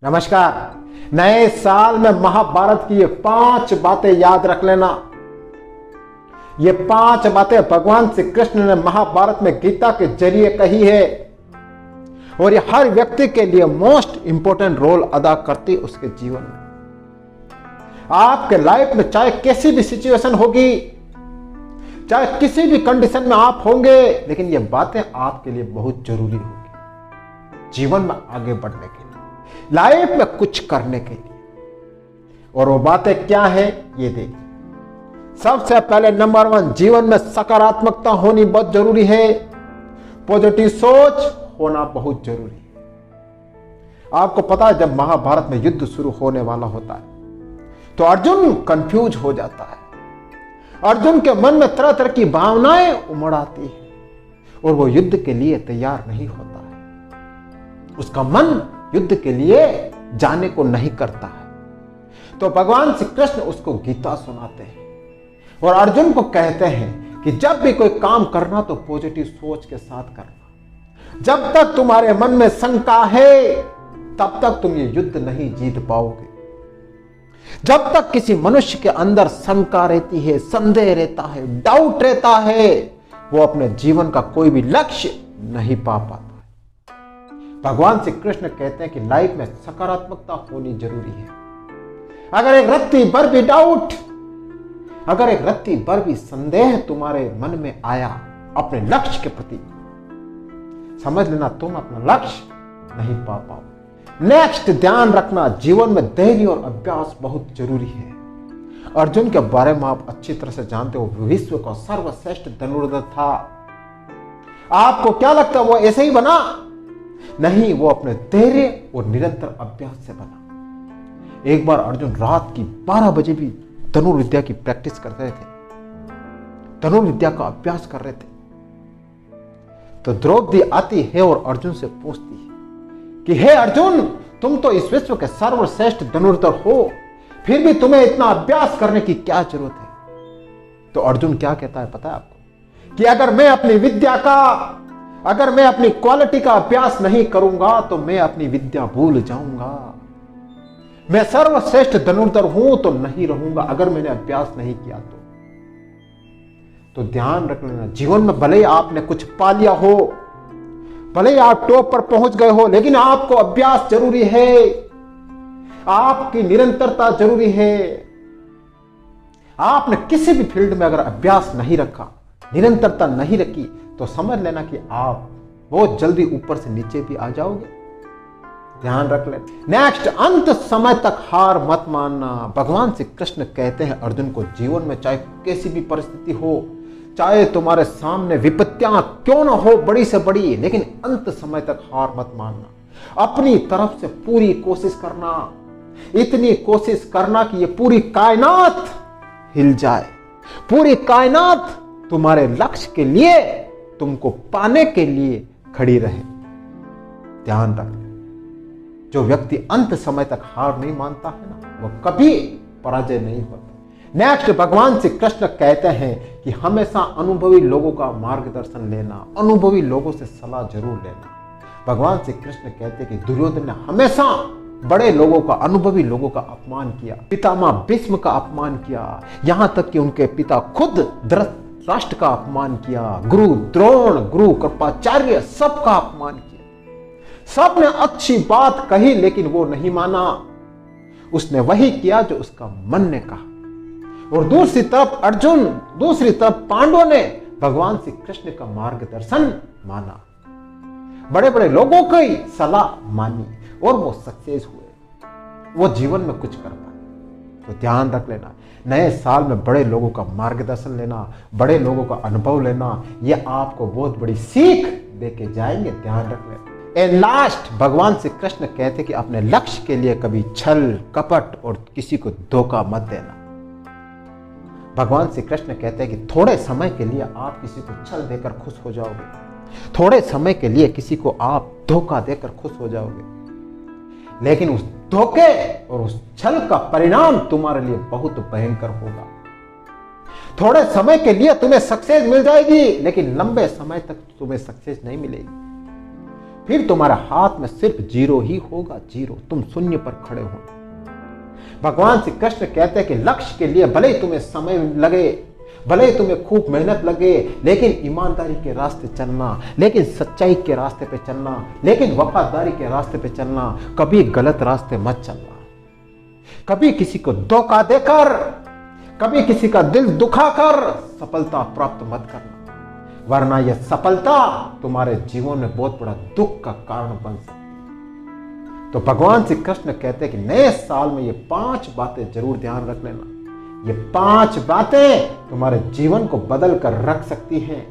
नमस्कार। नए साल में महाभारत की ये 5 बातें याद रख लेना। ये 5 बातें भगवान श्री कृष्ण ने महाभारत में गीता के जरिए कही है और ये हर व्यक्ति के लिए मोस्ट इंपॉर्टेंट रोल अदा करती उसके जीवन में। आपके लाइफ में चाहे कैसी भी सिचुएशन होगी, चाहे किसी भी कंडीशन में आप होंगे, लेकिन ये बातें आपके लिए बहुत जरूरी होगी जीवन में आगे बढ़ने के लिए, लाइफ में कुछ करने के लिए। और वो बातें क्या है ये देखिए। सबसे पहले नंबर 1, जीवन में सकारात्मकता होनी बहुत जरूरी है। पॉजिटिव सोच होना बहुत जरूरी है। आपको पता है जब महाभारत में युद्ध शुरू होने वाला होता है तो अर्जुन कंफ्यूज हो जाता है। अर्जुन के मन में तरह तरह की भावनाएं उमड़ आती है और वो युद्ध के लिए तैयार नहीं होता है। उसका मन युद्ध के लिए जाने को नहीं करता है। तो भगवान श्री कृष्ण उसको गीता सुनाते हैं और अर्जुन को कहते हैं कि जब भी कोई काम करना तो पॉजिटिव सोच के साथ करना। जब तक तुम्हारे मन में शंका है तब तक तुम ये युद्ध नहीं जीत पाओगे। जब तक किसी मनुष्य के अंदर शंका रहती है, संदेह रहता है, डाउट रहता है, वो अपने जीवन का कोई भी लक्ष्य नहीं पा पाता। भगवान श्री कृष्ण कहते हैं कि लाइफ में सकारात्मकता होनी जरूरी है। अगर एक रत्ती भर भी डाउट, अगर एक रत्ती भर भी संदेह तुम्हारे मन में आया अपने लक्ष्य के प्रति, समझ लेना तुम अपना लक्ष्य नहीं पा पाओ। नेक्स्ट, ध्यान रखना, जीवन में धैर्य और अभ्यास बहुत जरूरी है। अर्जुन के बारे में आप अच्छी तरह से जानते हो, विश्व का सर्वश्रेष्ठ धनुर्धर था। आपको क्या लगता है वो ऐसे ही बना? नहीं, वो अपने धैर्य और निरंतर अभ्यास से बना। एक बार अर्जुन रात की 12 बजे भी धनुर्विद्या की प्रैक्टिस कर रहे थे, धनुर्विद्या का अभ्यास कर रहे थे। तो द्रौपदी आती है और अर्जुन से पूछती है कि हे अर्जुन, तुम तो इस विश्व के सर्वश्रेष्ठ धनुर्धर हो, फिर भी तुम्हें इतना अभ्यास करने की क्या जरूरत है? तो अर्जुन क्या कहता है पता है आपको? कि अगर मैं अपनी क्वालिटी का अभ्यास नहीं करूंगा तो मैं अपनी विद्या भूल जाऊंगा। मैं सर्वश्रेष्ठ धनुर्धर हूं तो नहीं रहूंगा अगर मैंने अभ्यास नहीं किया तो ध्यान रख लेना, जीवन में भले ही आपने कुछ पा लिया हो, भले ही आप टॉप पर पहुंच गए हो, लेकिन आपको अभ्यास जरूरी है, आपकी निरंतरता जरूरी है। आपने किसी भी फील्ड में अगर अभ्यास नहीं रखा, निरंतरता नहीं रखी, तो समझ लेना कि आप बहुत जल्दी ऊपर से नीचे भी आ जाओगे। ध्यान रख ले। नेक्स्ट, अंत समय तक हार मत मानना। भगवान श्री कृष्ण कहते हैं अर्जुन को, जीवन में चाहे कैसी भी परिस्थिति हो, चाहे तुम्हारे सामने विपत्तियां क्यों ना हो बड़ी से बड़ी, लेकिन अंत समय तक हार मत मानना। अपनी तरफ से पूरी कोशिश करना, इतनी कोशिश करना कि ये पूरी कायनात हिल जाए, पूरी कायनात तुम्हारे लक्ष्य के लिए, तुमको पाने के लिए खड़ी रहे। ध्यान रख, जो व्यक्ति अंत समय तक हार नहीं मानता है ना, वह कभी पराजय नहीं होता। नेक्स्ट, भगवान श्री कृष्ण कहते हैं कि हमेशा अनुभवी लोगों का मार्गदर्शन लेना, अनुभवी लोगों से सलाह जरूर लेना। भगवान श्री कृष्ण कहते हैं कि दुर्योधन ने हमेशा बड़े लोगों का, अनुभवी लोगों का अपमान किया, पितामह भीष्म का अपमान किया, यहां तक कि उनके पिता खुद धृतराष्ट्र का अपमान किया, गुरु द्रोण, गुरु कृपाचार्य, सबका अपमान किया। सबने अच्छी बात कही लेकिन वो नहीं माना, उसने वही किया जो उसका मन ने कहा। और दूसरी तरफ अर्जुन, दूसरी तरफ पांडवों ने भगवान श्री कृष्ण का मार्गदर्शन माना, बड़े बड़े लोगों की सलाह मानी और वो सक्सेस हुए, वो जीवन में कुछ कर पाए। तो ध्यान रख लेना, नए साल में बड़े लोगों का मार्गदर्शन लेना, बड़े लोगों का अनुभव लेना, ये आपको बहुत बड़ी सीख देके जाएंगे। ध्यान रख लेना। एंड लास्ट, भगवान श्री कृष्ण कहते कि अपने लक्ष्य के लिए कभी छल कपट और किसी को धोखा मत देना। भगवान श्री कृष्ण कहते हैं कि थोड़े समय के लिए आप किसी को छल देकर खुश हो जाओगे, थोड़े समय के लिए किसी को आप धोखा देकर खुश हो जाओगे, लेकिन उस धोखे और उस छल का परिणाम तुम्हारे लिए बहुत भयंकर होगा। थोड़े समय के लिए तुम्हें सक्सेस मिल जाएगी, लेकिन लंबे समय तक तुम्हें सक्सेस नहीं मिलेगी। फिर तुम्हारे हाथ में सिर्फ जीरो ही होगा, जीरो। तुम शून्य पर खड़े हो। भगवान श्री कृष्ण कहते हैं कि लक्ष्य के लिए भले ही तुम्हें समय लगे, भले ही तुम्हें खूब मेहनत लगे, लेकिन ईमानदारी के रास्ते चलना, लेकिन सच्चाई के रास्ते पे चलना, लेकिन वफादारी के रास्ते पे चलना। कभी गलत रास्ते मत चलना, कभी किसी को धोखा देकर, कभी किसी का दिल दुखाकर सफलता प्राप्त मत करना, वरना यह सफलता तुम्हारे जीवन में बहुत बड़ा दुख का कारण बन सकती है। तो भगवान श्री कृष्ण कहते हैं कि नए साल में ये 5 बातें जरूर ध्यान रख लेना। ये 5 बातें तुम्हारे जीवन को बदल कर रख सकती हैं।